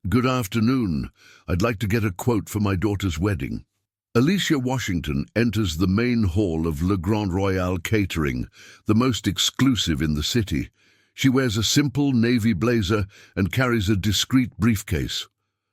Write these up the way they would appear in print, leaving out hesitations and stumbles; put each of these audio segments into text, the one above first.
Good afternoon. I'd like to get a quote for my daughter's wedding. Alicia Washington enters the main hall of Le Grand Royal Catering, the most exclusive in the city. She wears a simple navy blazer and carries a discreet briefcase.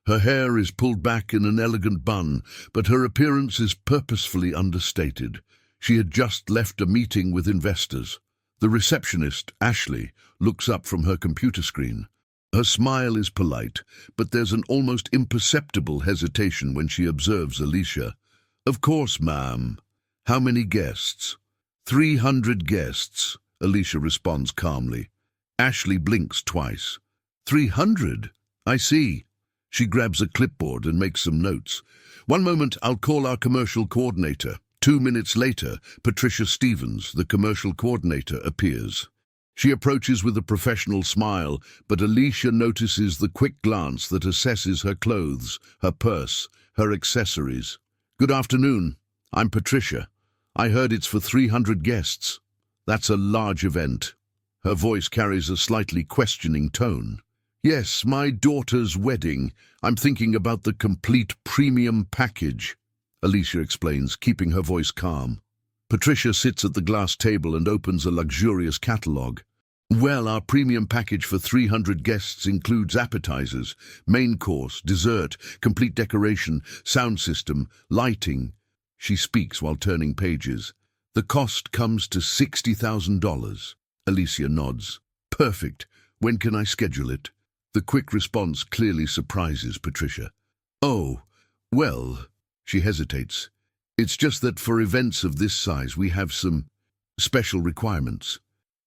Her hair is pulled back in an elegant bun, but her appearance is purposefully understated. She had just left a meeting with investors. The receptionist, Ashley, looks up from her computer screen. Her smile is polite, but there's an almost imperceptible hesitation when she observes Alicia. "Of course, ma'am. How many guests?" 300 guests, Alicia responds calmly. Ashley blinks twice. 300? I see. She grabs a clipboard and makes some notes. "One moment, I'll call our commercial coordinator." 2 minutes later, Patricia Stevens, the commercial coordinator, appears. She approaches with a professional smile, but Alicia notices the quick glance that assesses her clothes, her purse, her accessories. "Good afternoon. I'm Patricia. I heard it's for 300 guests. That's a large event." Her voice carries a slightly questioning tone. "Yes, my daughter's wedding. I'm thinking about the complete premium package," Alicia explains, keeping her voice calm. Patricia sits at the glass table and opens a luxurious catalogue. "Well, our premium package for 300 guests includes appetizers, main course, dessert, complete decoration, sound system, lighting." She speaks while turning pages. "The cost comes to $60,000. Alicia nods. "Perfect. When can I schedule it?" The quick response clearly surprises Patricia. "Oh, well," she hesitates. "It's just that for events of this size we have some special requirements."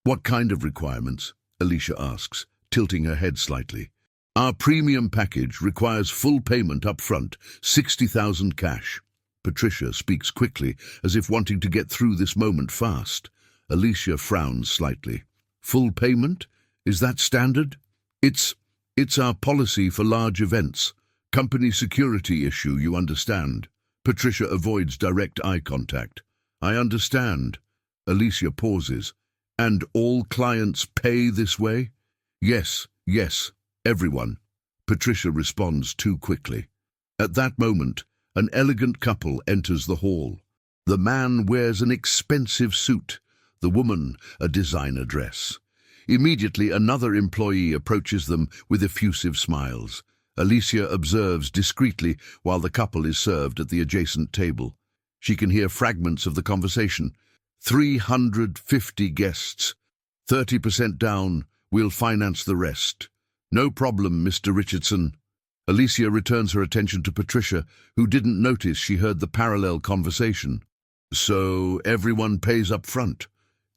"What kind of requirements?" Alicia asks, tilting her head slightly. "Our premium package requires full payment up front, 60,000 cash." Patricia speaks quickly, as if wanting to get through this moment fast. Alicia frowns slightly. "Full payment? Is that standard?" It's our policy for large events. Company security issue, you understand." Patricia avoids direct eye contact. "I understand." Alicia pauses. "And all clients pay this way?" Yes, everyone." Patricia responds too quickly. At that moment, an elegant couple enters the hall. The man wears an expensive suit, the woman a designer dress. Immediately, another employee approaches them with effusive smiles. Alicia observes discreetly while the couple is served at the adjacent table. She can hear fragments of the conversation. 350 guests. 30% down. We'll finance the rest. No problem, Mr. Richardson." Alicia returns her attention to Patricia, who didn't notice she heard the parallel conversation. "So everyone pays up front?"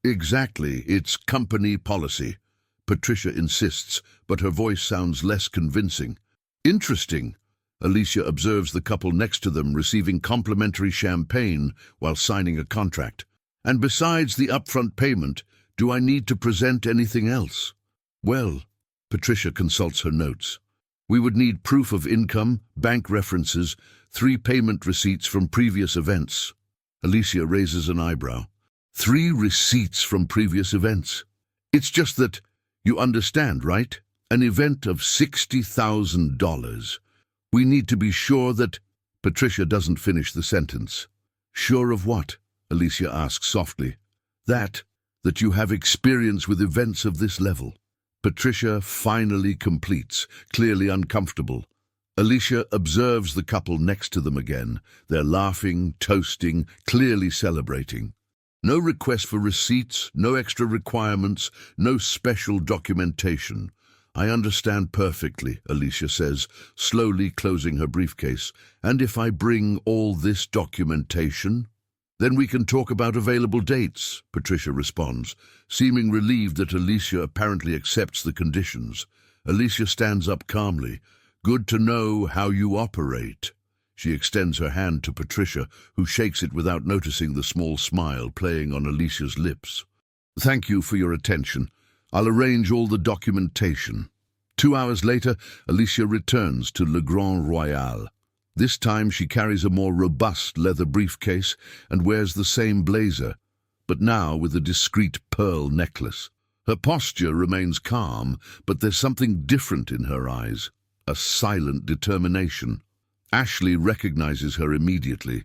"Exactly. It's company policy." Patricia insists, but her voice sounds less convincing. "Interesting." Alicia observes the couple next to them receiving complimentary champagne while signing a contract. "And besides the upfront payment, do I need to present anything else?" "Well," Patricia consults her notes. "We would need proof of income, bank references, 3 payment receipts from previous events." Alicia raises an eyebrow. 3 receipts from previous events? It's just that, you understand, right? An event of $60,000. We need to be sure that... Patricia doesn't finish the sentence. "Sure of what?" Alicia asks softly. That you have experience with events of this level." Patricia finally completes, clearly uncomfortable. Alicia observes the couple next to them again. They're laughing, toasting, clearly celebrating. No request for receipts, no extra requirements, no special documentation. "I understand perfectly," Alicia says, slowly closing her briefcase. "And if I bring all this documentation?" "Then we can talk about available dates," Patricia responds, seeming relieved that Alicia apparently accepts the conditions. Alicia stands up calmly. "Good to know how you operate." She extends her hand to Patricia, who shakes it without noticing the small smile playing on Alicia's lips. "Thank you for your attention. I'll arrange all the documentation." 2 hours later, Alicia returns to Le Grand Royal. This time she carries a more robust leather briefcase and wears the same blazer, but now with a discreet pearl necklace. Her posture remains calm, but there's something different in her eyes. a silent determination. Ashley recognizes her immediately.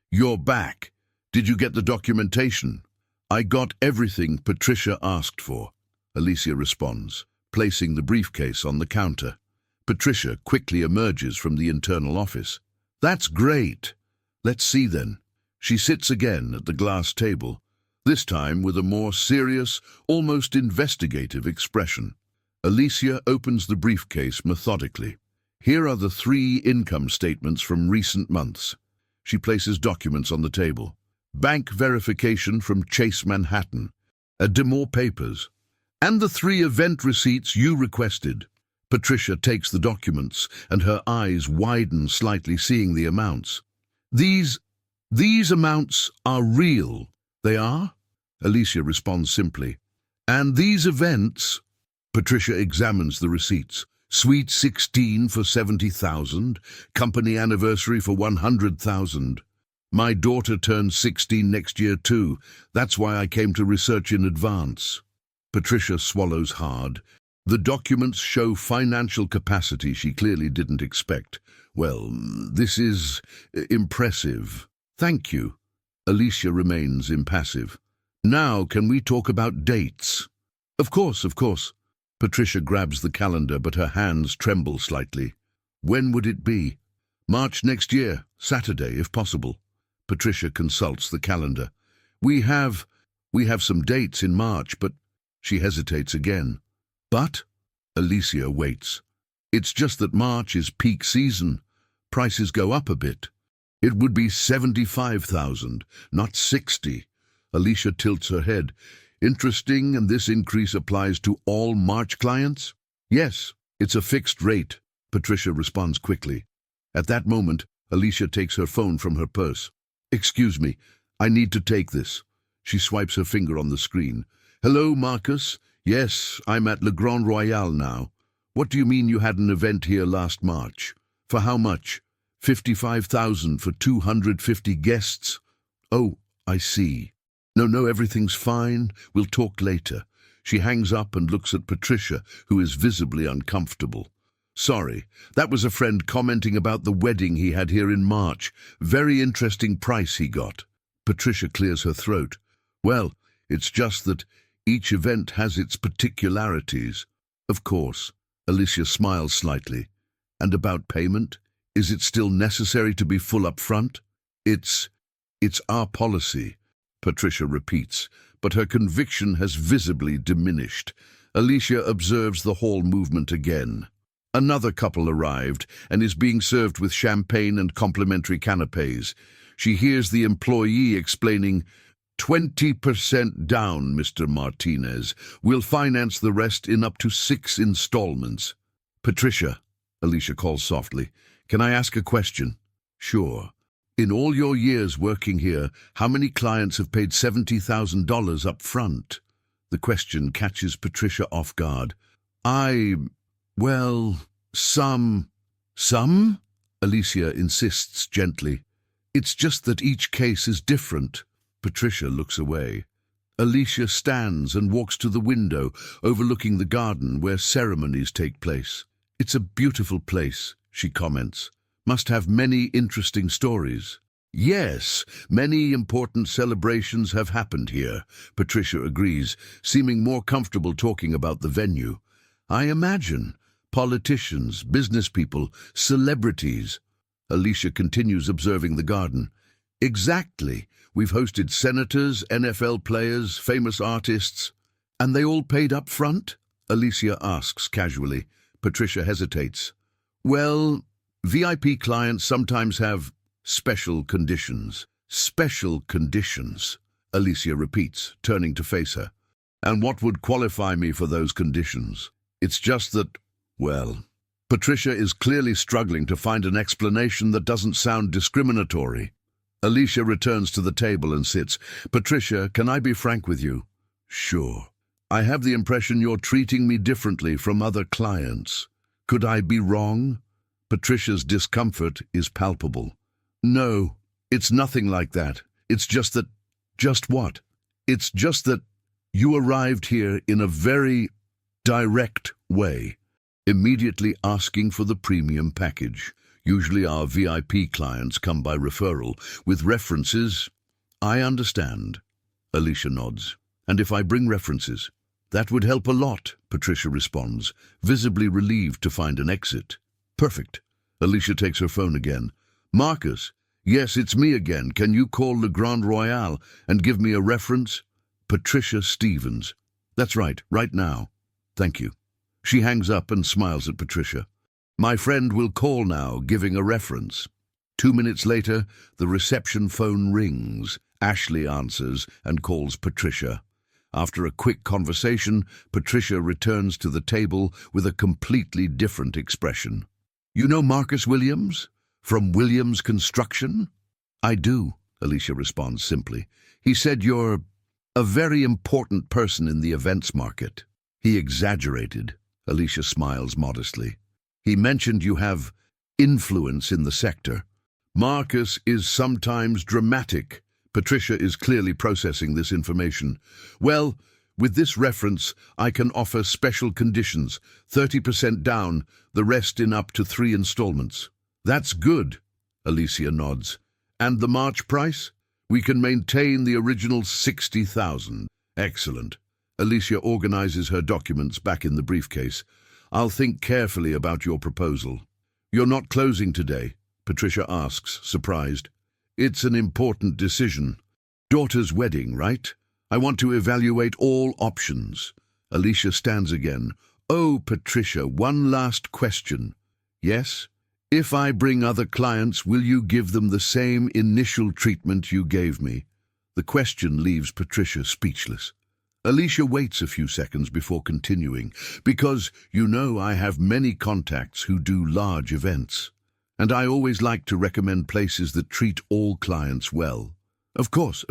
"You're back. Did you get the documentation?" "I got everything Patricia asked for," Alicia responds, placing the briefcase on the counter. Patricia quickly emerges from the internal office. "That's great. Let's see then." She sits again at the glass table, this time with a more serious, almost investigative expression. Alicia opens the briefcase methodically. Here are the 3 income statements from recent months. She places documents on the table. Bank verification from Chase Manhattan, more papers, and the 3 event receipts you requested. Patricia takes the documents, and her eyes widen slightly, seeing the amounts. These amounts are real." "They are?" Alicia responds simply. "And these events?" Patricia examines the receipts. Suite 16 for $70,000, company anniversary for $100,000. "My daughter turns 16 next year too. That's why I came to research in advance." Patricia swallows hard. The documents show financial capacity she clearly didn't expect. "Well, this is impressive. Thank you." Alicia remains impassive. "Now can we talk about dates?" Of course. Patricia grabs the calendar, but her hands tremble slightly. "When would it be?" "March next year, Saturday, if possible." Patricia consults the calendar. We have some dates in March, but..." She hesitates again. "But?" Alicia waits. "It's just that March is peak season. Prices go up a bit. It would be 75,000, not 60. Alicia tilts her head. "Interesting, and this increase applies to all March clients?" "Yes, it's a fixed rate," Patricia responds quickly. At that moment, Alicia takes her phone from her purse. "Excuse me, I need to take this." She swipes her finger on the screen. "Hello, Marcus. Yes, I'm at Le Grand Royal now. What do you mean you had an event here last March? For how much?" 55,000 for 250 guests. "Oh, I see. No, everything's fine. We'll talk later." She hangs up and looks at Patricia, who is visibly uncomfortable. "Sorry, that was a friend commenting about the wedding he had here in March. Very interesting price he got." Patricia clears her throat. "Well, it's just that each event has its particularities." "Of course." Alicia smiles slightly. "And about payment? Is it still necessary to be full up front?" It's our policy," Patricia repeats, but her conviction has visibly diminished. Alicia observes the hall movement again. Another couple arrived and is being served with champagne and complimentary canapes. She hears the employee explaining, 20% down, Mr. Martinez. We'll finance the rest in up to 6 installments." "Patricia," Alicia calls softly, "can I ask a question?" "Sure." "In all your years working here, how many clients have paid $70,000 up front?" The question catches Patricia off guard. Well, some." "Some?" Alicia insists gently. "It's just that each case is different." Patricia looks away. Alicia stands and walks to the window, overlooking the garden where ceremonies take place. "It's a beautiful place," she comments. "Must have many interesting stories." "Yes, many important celebrations have happened here," Patricia agrees, seeming more comfortable talking about the venue. "I imagine. Politicians, business people, celebrities." Alicia continues observing the garden. "Exactly. We've hosted senators, NFL players, famous artists." "And they all paid up front?" Alicia asks casually. Patricia hesitates. "Well, VIP clients sometimes have special conditions." "Special conditions," Alicia repeats, turning to face her. "And what would qualify me for those conditions?" "It's just that, well..." Patricia is clearly struggling to find an explanation that doesn't sound discriminatory. Alicia returns to the table and sits. "Patricia, can I be frank with you?" "Sure." "I have the impression you're treating me differently from other clients. Could I be wrong?" Patricia's discomfort is palpable. "No, it's nothing like that. It's just that..." "Just what?" "It's just that you arrived here in a very direct way. immediately asking for the premium package. Usually our VIP clients come by referral with references. I understand. Alicia nods. And if I bring references? That would help a lot, Patricia responds, visibly relieved to find an exit. Perfect. Alicia takes her phone again. Marcus, yes, it's me again. Can you call Le Grand Royal and give me a reference? Patricia Stevens. That's right now. Thank you. She hangs up and smiles at Patricia. My friend will call now, giving a reference. 2 minutes later, the reception phone rings. Ashley answers and calls Patricia. After a quick conversation, Patricia returns to the table with a completely different expression. You know Marcus Williams? From Williams Construction? I do, Alicia responds simply. He said you're a very important person in the events market. He exaggerated. Alicia smiles modestly. He mentioned you have influence in the sector. Marcus is sometimes dramatic. Patricia is clearly processing this information. Well, with this reference, I can offer special conditions, 30% down, the rest in up to 3 installments. That's good, Alicia nods. And the March price? We can maintain the original 60,000. Excellent. Alicia organizes her documents back in the briefcase. I'll think carefully about your proposal. You're not closing today? Patricia asks, surprised. It's an important decision. Daughter's wedding, right? I want to evaluate all options. Alicia stands again. Oh, Patricia, one last question. Yes? If I bring other clients, will you give them the same initial treatment you gave me? The question leaves Patricia speechless. Alicia waits a few seconds before continuing, because, you know, I have many contacts who do large events. And I always like to recommend places that treat all clients well. Of course.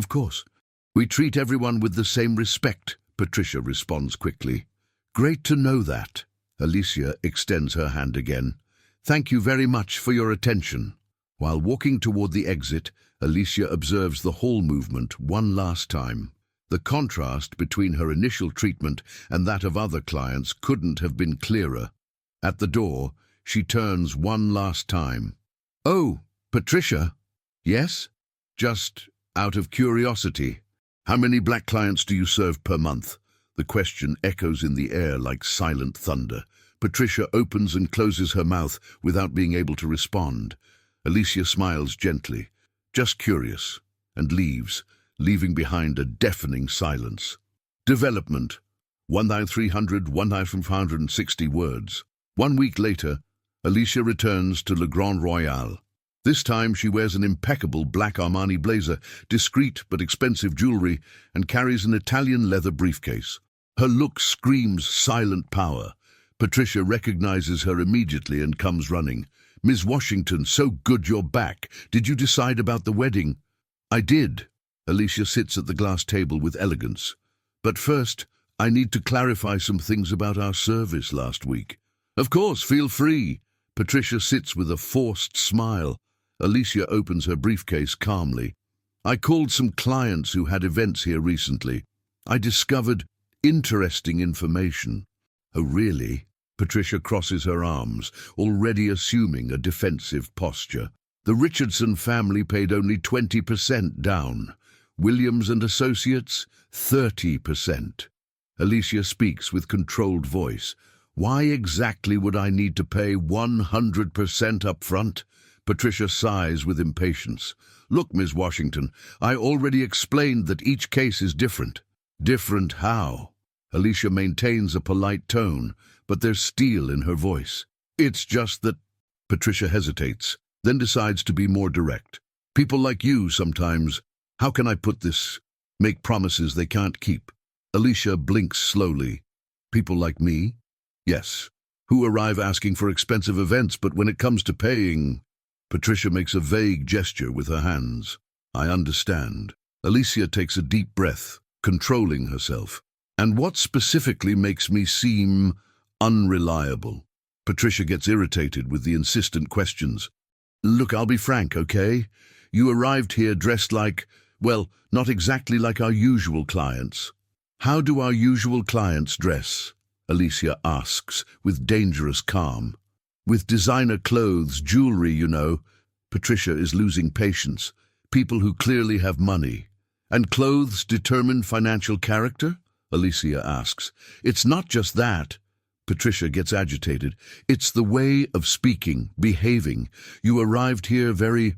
We treat everyone with the same respect, Patricia responds quickly. Great to know that. Alicia extends her hand again. Thank you very much for your attention. While walking toward the exit, Alicia observes the hall movement one last time. The contrast between her initial treatment and that of other clients couldn't have been clearer. At the door, she turns one last time. Oh, Patricia? Yes? Just out of curiosity. How many black clients do you serve per month? The question echoes in the air like silent thunder. Patricia opens and closes her mouth without being able to respond. Alicia smiles gently. Just curious, and leaves, leaving behind a deafening silence. Development. 1,560 words. 1 week later, Alicia returns to Le Grand Royal. This time she wears an impeccable black Armani blazer, discreet but expensive jewelry, and carries an Italian leather briefcase. Her look screams silent power. Patricia recognizes her immediately and comes running. Ms. Washington, so good you're back. Did you decide about the wedding? I did. Alicia sits at the glass table with elegance. But first, I need to clarify some things about our service last week. Of course, feel free. Patricia sits with a forced smile. Alicia opens her briefcase calmly. I called some clients who had events here recently. I discovered interesting information. Oh, really? Patricia crosses her arms, already assuming a defensive posture. The Richardson family paid only 20% down. Williams and Associates, 30%. Alicia speaks with controlled voice. Why exactly would I need to pay 100% up front? Patricia sighs with impatience. Look, Ms. Washington, I already explained that each case is different. Different how? Alicia maintains a polite tone, but there's steel in her voice. It's just that... Patricia hesitates, then decides to be more direct. People like you sometimes, how can I put this, make promises they can't keep. Alicia blinks slowly. People like me? Yes. Who arrive asking for expensive events, but when it comes to paying... Patricia makes a vague gesture with her hands. I understand. Alicia takes a deep breath, controlling herself. And what specifically makes me seem unreliable? Patricia gets irritated with the insistent questions. Look, I'll be frank, okay? You arrived here dressed like, well, not exactly like our usual clients. How do our usual clients dress? Alicia asks, with dangerous calm. With designer clothes, jewelry, you know. Patricia is losing patience. People who clearly have money. And clothes determine financial character? Alicia asks. It's not just that. Patricia gets agitated. It's the way of speaking, behaving. You arrived here very,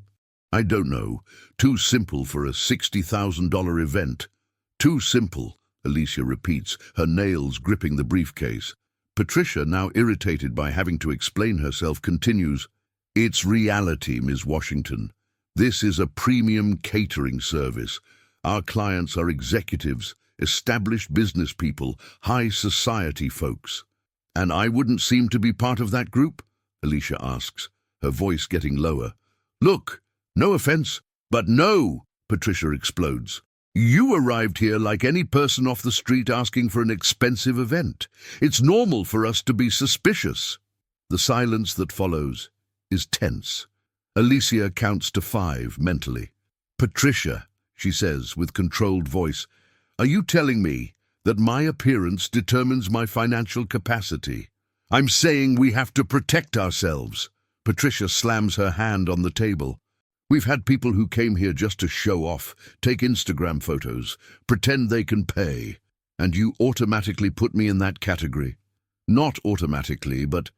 I don't know, too simple for a $60,000 event. Too simple, Alicia repeats, her nails gripping the briefcase. Patricia, now irritated by having to explain herself, continues, It's reality, Ms. Washington. This is a premium catering service. Our clients are executives, established business people, high society folks. And I wouldn't seem to be part of that group? Alicia asks, her voice getting lower. Look, no offense, but no, Patricia explodes. You arrived here like any person off the street asking for an expensive event. It's normal for us to be suspicious. The silence that follows is tense. Alicia counts to 5 mentally. Patricia, she says with controlled voice, are you telling me that my appearance determines my financial capacity? I'm saying we have to protect ourselves. Patricia slams her hand on the table. We've had people who came here just to show off, take Instagram photos, pretend they can pay. And you automatically put me in that category. Not automatically, but...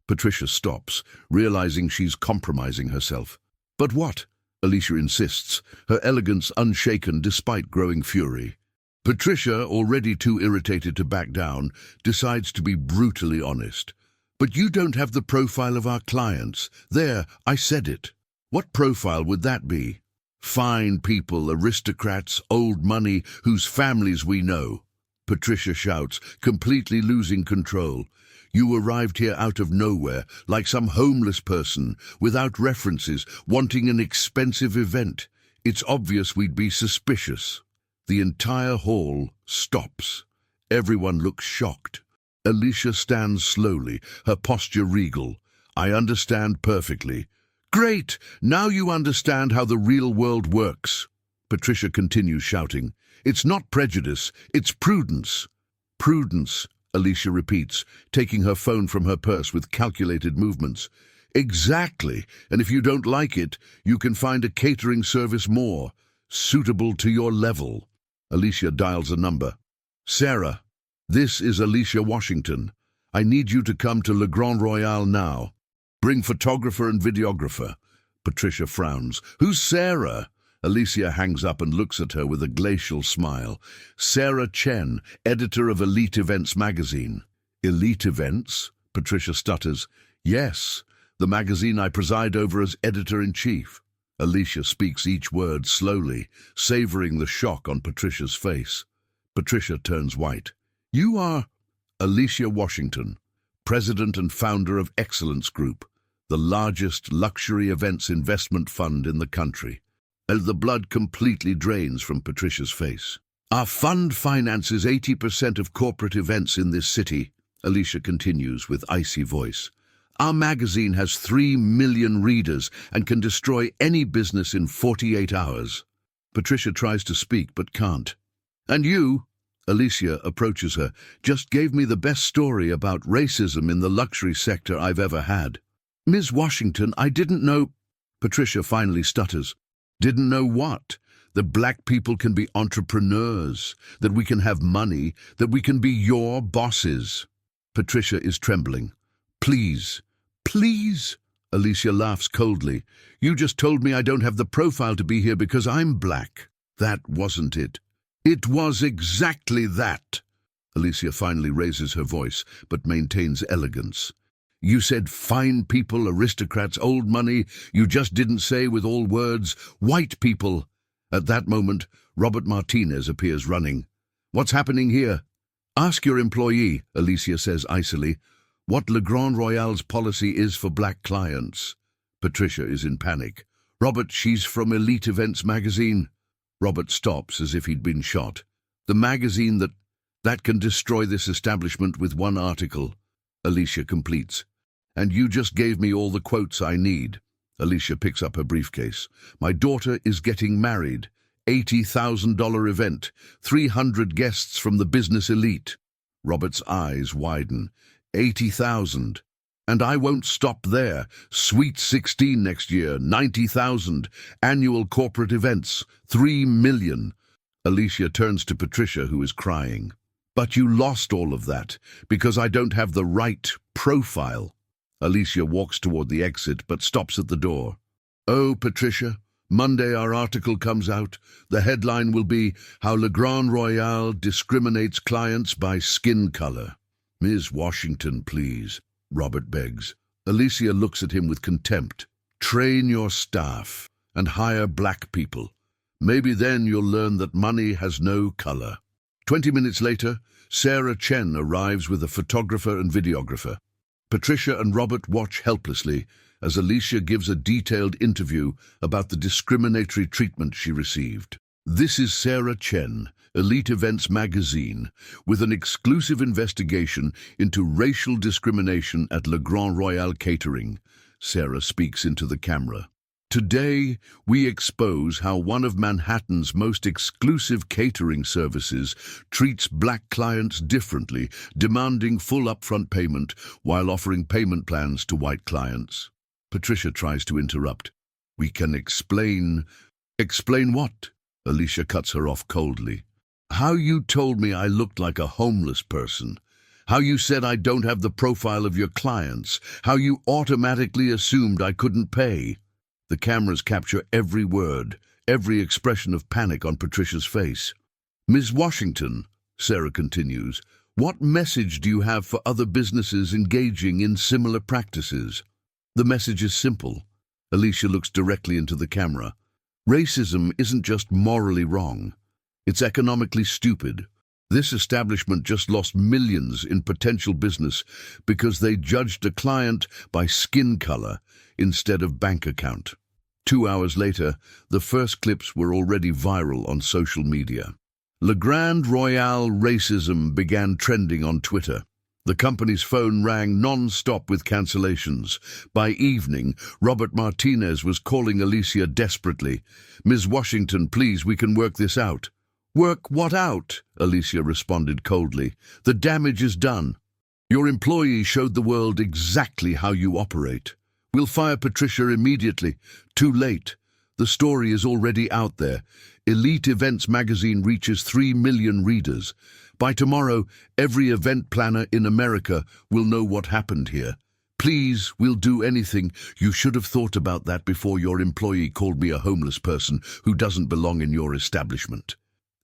Patricia stops, realizing she's compromising herself. But what? Alicia insists, her elegance unshaken despite growing fury. Patricia, already too irritated to back down, decides to be brutally honest. But you don't have the profile of our clients. There, I said it. What profile would that be? Fine people, aristocrats, old money, whose families we know. Patricia shouts, completely losing control. You arrived here out of nowhere, like some homeless person, without references, wanting an expensive event. It's obvious we'd be suspicious. The entire hall stops. Everyone looks shocked. Alicia stands slowly, her posture regal. I understand perfectly. Great! Now you understand how the real world works. Patricia continues shouting. It's not prejudice, it's prudence. Prudence, Alicia repeats, taking her phone from her purse with calculated movements. Exactly, and if you don't like it, you can find a catering service more suitable to your level. Alicia dials a number. Sarah, this is Alicia Washington. I need you to come to Le Grand Royal now. Bring photographer and videographer. Patricia frowns. Who's Sarah? Alicia hangs up and looks at her with a glacial smile. Sarah Chen, editor of Elite Events magazine. Elite Events? Patricia stutters. Yes, the magazine I preside over as editor-in-chief. Alicia speaks each word slowly, savoring the shock on Patricia's face. Patricia turns white. You are Alicia Washington, president and founder of Excellence Group, the largest luxury events investment fund in the country. And the blood completely drains from Patricia's face. Our fund finances 80% of corporate events in this city, Alicia continues with icy voice. Our magazine has 3 million readers and can destroy any business in 48 hours. Patricia tries to speak but can't. And you, Alicia approaches her, just gave me the best story about racism in the luxury sector I've ever had. Ms. Washington, I didn't know... Patricia finally stutters. Didn't know what? That black people can be entrepreneurs, that we can have money, that we can be your bosses. Patricia is trembling. Please, please. Alicia laughs coldly. You just told me I don't have the profile to be here because I'm black. That wasn't it. It was exactly that. Alicia finally raises her voice, but maintains elegance. You said fine people, aristocrats, old money. You just didn't say with all words, white people. At that moment, Robert Martinez appears running. What's happening here? Ask your employee, Alicia says icily, what Le Grand Royal's policy is for black clients. Patricia is in panic. Robert, she's from Elite Events magazine. Robert stops as if he'd been shot. The magazine that can destroy this establishment with one article. Alicia completes. And you just gave me all the quotes I need. Alicia picks up her briefcase. My daughter is getting married. $80,000 event. 300 guests from the business elite. Robert's eyes widen. 80,000. And I won't stop there. Sweet 16 next year, 90,000. Annual corporate events, 3 million. Alicia turns to Patricia, who is crying. But you lost all of that, because I don't have the right profile. Alicia walks toward the exit, but stops at the door. Oh, Patricia, Monday our article comes out. The headline will be, How Le Grand Royal Discriminates Clients by Skin Color. Ms. Washington, please, Robert begs. Alicia looks at him with contempt. Train your staff and hire black people. Maybe then you'll learn that money has no color. 20 minutes later, Sarah Chen arrives with a photographer and videographer. Patricia and Robert watch helplessly as Alicia gives a detailed interview about the discriminatory treatment she received. This is Sarah Chen, Elite Events magazine, with an exclusive investigation into racial discrimination at Le Grand Royal Catering. Sarah speaks into the camera. Today, we expose how one of Manhattan's most exclusive catering services treats black clients differently, demanding full upfront payment while offering payment plans to white clients. Patricia tries to interrupt. We can explain... Explain what? Alicia cuts her off coldly. How you told me I looked like a homeless person. How you said I don't have the profile of your clients. How you automatically assumed I couldn't pay. The cameras capture every word, every expression of panic on Patricia's face. Ms. Washington, Sarah continues, what message do you have for other businesses engaging in similar practices? The message is simple. Alicia looks directly into the camera. Racism isn't just morally wrong. It's economically stupid. This establishment just lost millions in potential business because they judged a client by skin color instead of bank account. 2 hours later, the first clips were already viral on social media. Le Grand Royal racism began trending on Twitter. The company's phone rang non-stop with cancellations. By evening, Robert Martinez was calling Alicia desperately. Ms. Washington, please, we can work this out. Work what out? Alicia responded coldly. The damage is done. Your employee showed the world exactly how you operate. We'll fire Patricia immediately. Too late. The story is already out there. Elite Events magazine reaches 3 million readers. By tomorrow, every event planner in America will know what happened here. Please, we'll do anything. You should have thought about that before your employee called me a homeless person who doesn't belong in your establishment.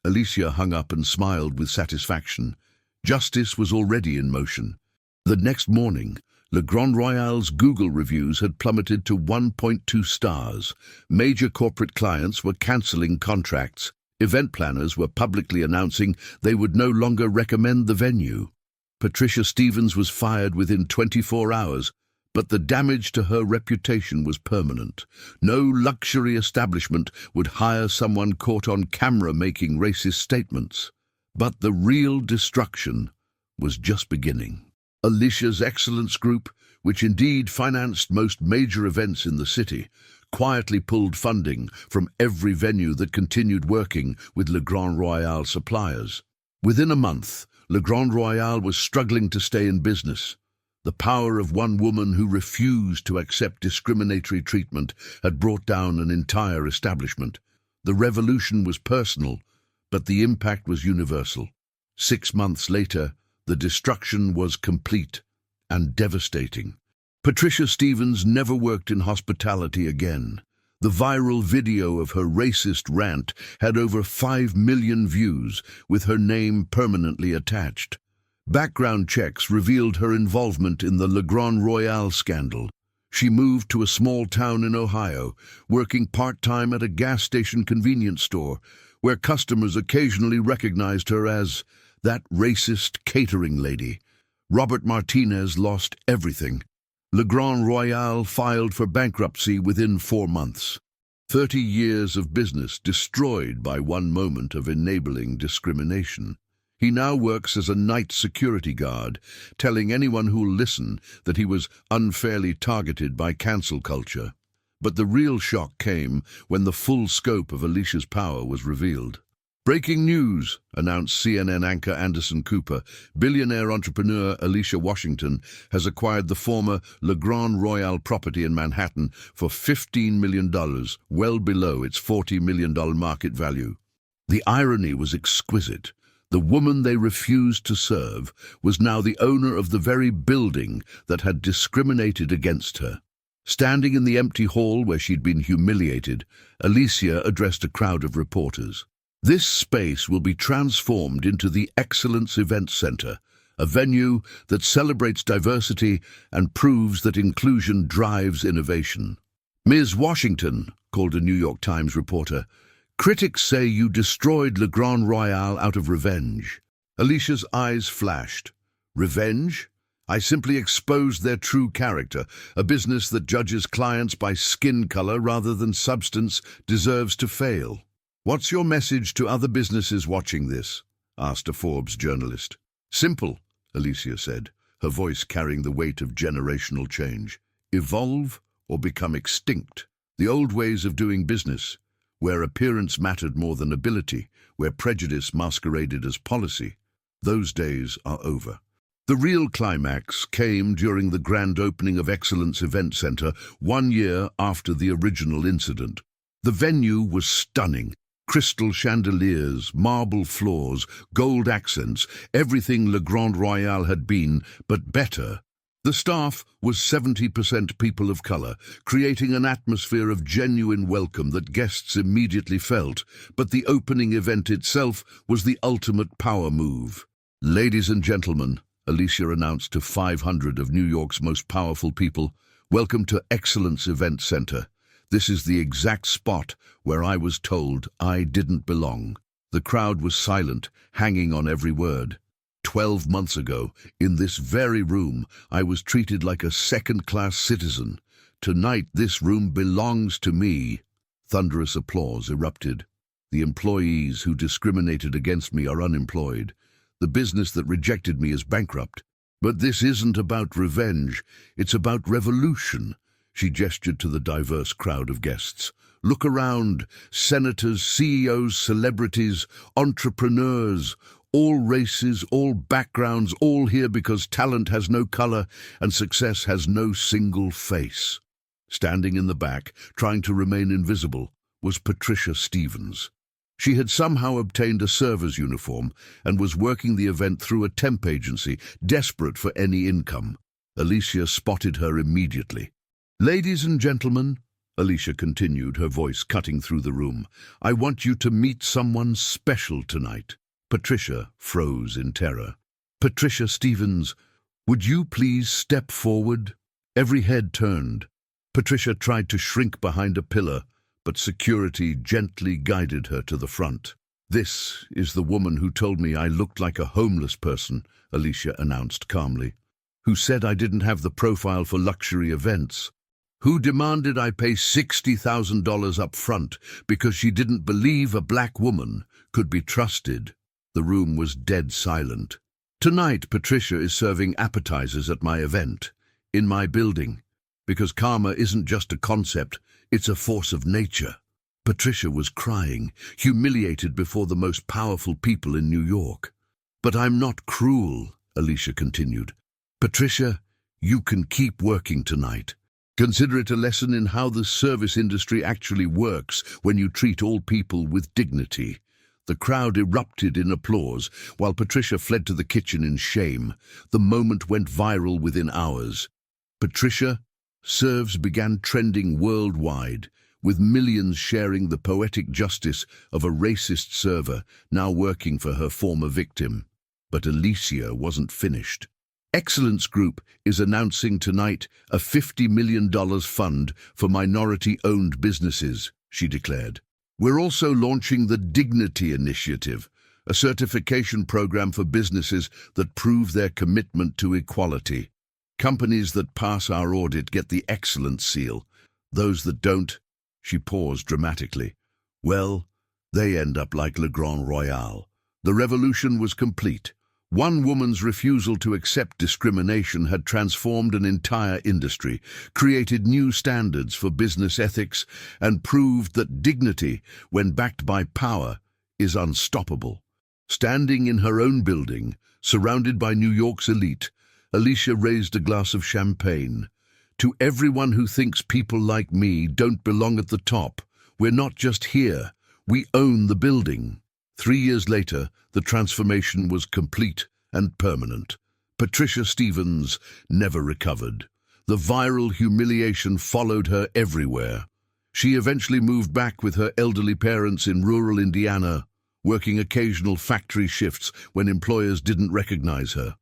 Alicia hung up and smiled with satisfaction. Justice was already in motion. The next morning, Le Grand Royal's Google reviews had plummeted to 1.2 stars. Major corporate clients were cancelling contracts. Event planners were publicly announcing they would no longer recommend the venue. Patricia Stevens was fired within 24 hours, but the damage to her reputation was permanent. No luxury establishment would hire someone caught on camera making racist statements. But the real destruction was just beginning. Alicia's Excellence Group, which indeed financed most major events in the city, quietly pulled funding from every venue that continued working with Le Grand Royal suppliers. Within a month, Le Grand Royal was struggling to stay in business. The power of one woman who refused to accept discriminatory treatment had brought down an entire establishment. The revolution was personal, but the impact was universal. 6 months later, the destruction was complete and devastating. Patricia Stevens never worked in hospitality again. The viral video of her racist rant had over 5 million views, with her name permanently attached. Background checks revealed her involvement in the Le Grand Royal scandal. She moved to a small town in Ohio, working part-time at a gas station convenience store, where customers occasionally recognized her as that racist catering lady. Robert Martinez lost everything. Le Grand Royal filed for bankruptcy within 4 months. 30 years of business destroyed by one moment of enabling discrimination. He now works as a night security guard, telling anyone who'll listen that he was unfairly targeted by cancel culture. But the real shock came when the full scope of Alicia's power was revealed. Breaking news, announced CNN anchor Anderson Cooper. Billionaire entrepreneur Alicia Washington has acquired the former Le Grand Royal property in Manhattan for $15 million, well below its $40 million market value. The irony was exquisite. The woman they refused to serve was now the owner of the very building that had discriminated against her. Standing in the empty hall where she'd been humiliated, Alicia addressed a crowd of reporters. This space will be transformed into the Excellence Event Center, a venue that celebrates diversity and proves that inclusion drives innovation. Ms. Washington, called a New York Times reporter, critics say you destroyed Le Grand Royal out of revenge. Alicia's eyes flashed. Revenge? I simply exposed their true character. A business that judges clients by skin color rather than substance deserves to fail. What's your message to other businesses watching this? Asked a Forbes journalist. Simple, Alicia said, her voice carrying the weight of generational change. Evolve or become extinct. The old ways of doing business, where appearance mattered more than ability, where prejudice masqueraded as policy, those days are over. The real climax came during the grand opening of Excellence Event Center 1 year after the original incident. The venue was stunning. Crystal chandeliers, marble floors, gold accents, everything Le Grand Royal had been, but better. The staff was 70% people of color, creating an atmosphere of genuine welcome that guests immediately felt, but the opening event itself was the ultimate power move. Ladies and gentlemen, Alicia announced to 500 of New York's most powerful people, welcome to Excellence Event Center. This is the exact spot where I was told I didn't belong. The crowd was silent, hanging on every word. 12 months ago, in this very room, I was treated like a second-class citizen. Tonight, this room belongs to me. Thunderous applause erupted. The employees who discriminated against me are unemployed. The business that rejected me is bankrupt. But this isn't about revenge. It's about revolution. She gestured to the diverse crowd of guests. Look around. Senators, CEOs, celebrities, entrepreneurs, all races, all backgrounds, all here because talent has no color and success has no single face. Standing in the back, trying to remain invisible, was Patricia Stevens. She had somehow obtained a server's uniform and was working the event through a temp agency, desperate for any income. Alicia spotted her immediately. Ladies and gentlemen, Alicia continued, her voice cutting through the room, I want you to meet someone special tonight. Patricia froze in terror. Patricia Stevens, would you please step forward? Every head turned. Patricia tried to shrink behind a pillar, but security gently guided her to the front. This is the woman who told me I looked like a homeless person, Alicia announced calmly. Who said I didn't have the profile for luxury events. Who demanded I pay $60,000 up front because she didn't believe a black woman could be trusted. The room was dead silent. Tonight, Patricia is serving appetizers at my event, in my building, because karma isn't just a concept, it's a force of nature. Patricia was crying, humiliated before the most powerful people in New York. But I'm not cruel, Alicia continued. Patricia, you can keep working tonight. Consider it a lesson in how the service industry actually works when you treat all people with dignity. The crowd erupted in applause, while Patricia fled to the kitchen in shame. The moment went viral within hours. Patricia serves began trending worldwide, with millions sharing the poetic justice of a racist server now working for her former victim. But Alicia wasn't finished. Excellence Group is announcing tonight a $50 million fund for minority-owned businesses, she declared. We're also launching the Dignity Initiative, a certification program for businesses that prove their commitment to equality. Companies that pass our audit get the Excellence seal. Those that don't, she paused dramatically, well, they end up like Le Grand Royal. The revolution was complete. One woman's refusal to accept discrimination had transformed an entire industry, created new standards for business ethics, and proved that dignity, when backed by power, is unstoppable. Standing in her own building, surrounded by New York's elite, Alicia raised a glass of champagne. To everyone who thinks people like me don't belong at the top, we're not just here, we own the building. 3 years later, the transformation was complete and permanent. Patricia Stevens never recovered. The viral humiliation followed her everywhere. She eventually moved back with her elderly parents in rural Indiana, working occasional factory shifts when employers didn't recognize her.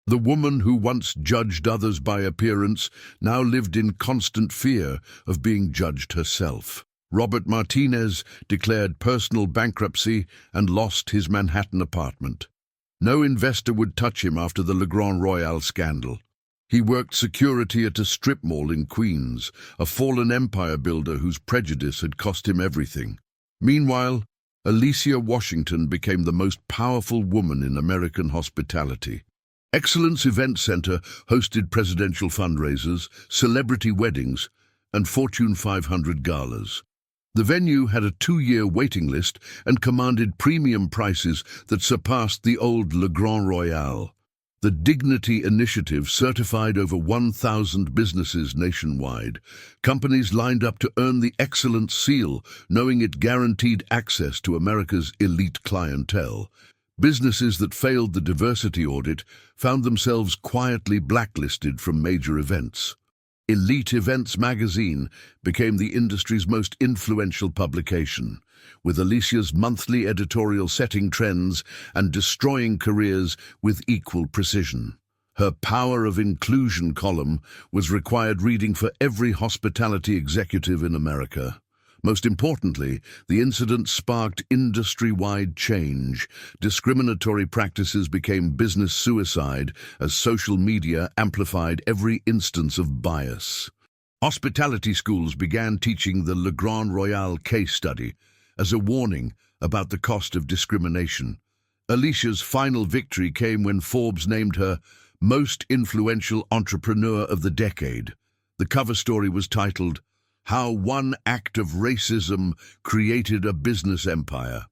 The woman who once judged others by appearance now lived in constant fear of being judged herself. Robert Martinez declared personal bankruptcy and lost his Manhattan apartment. No investor would touch him after the Le Grand Royal scandal. He worked security at a strip mall in Queens, a fallen empire builder whose prejudice had cost him everything. Meanwhile, Alicia Washington became the most powerful woman in American hospitality. Excellence Event Center hosted presidential fundraisers, celebrity weddings, and Fortune 500 galas. The venue had a 2-year waiting list and commanded premium prices that surpassed the old Le Grand Royal. The Dignity Initiative certified over 1,000 businesses nationwide. Companies lined up to earn the Excellence Seal, knowing it guaranteed access to America's elite clientele. Businesses that failed the diversity audit found themselves quietly blacklisted from major events. Elite Events magazine became the industry's most influential publication, with Alicia's monthly editorial setting trends and destroying careers with equal precision. Her Power of Inclusion column was required reading for every hospitality executive in America. Most importantly, the incident sparked industry-wide change. Discriminatory practices became business suicide as social media amplified every instance of bias. Hospitality schools began teaching the Le Grand Royal case study as a warning about the cost of discrimination. Alicia's final victory came when Forbes named her Most Influential Entrepreneur of the Decade. The cover story was titled, "How One Act of Racism Created a Business Empire."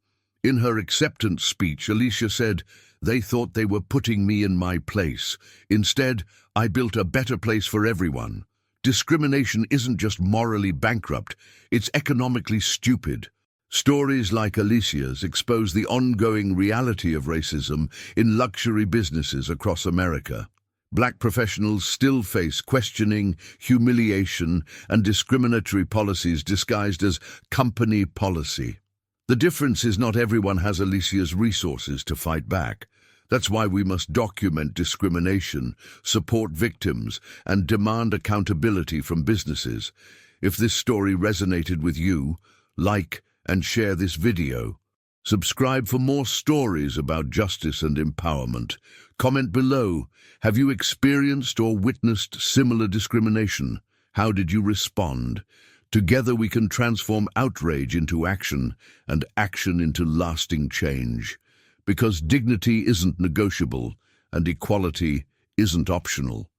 In her acceptance speech, Alicia said, "They thought they were putting me in my place. Instead, I built a better place for everyone. Discrimination isn't just morally bankrupt, it's economically stupid." Stories like Alicia's expose the ongoing reality of racism in luxury businesses across America. Black professionals still face questioning, humiliation, and discriminatory policies disguised as company policy. The difference is not everyone has Alicia's resources to fight back. That's why we must document discrimination, support victims, and demand accountability from businesses. If this story resonated with you, like and share this video. Subscribe for more stories about justice and empowerment. Comment below, have you experienced or witnessed similar discrimination? How did you respond? Together we can transform outrage into action and action into lasting change. Because dignity isn't negotiable and equality isn't optional.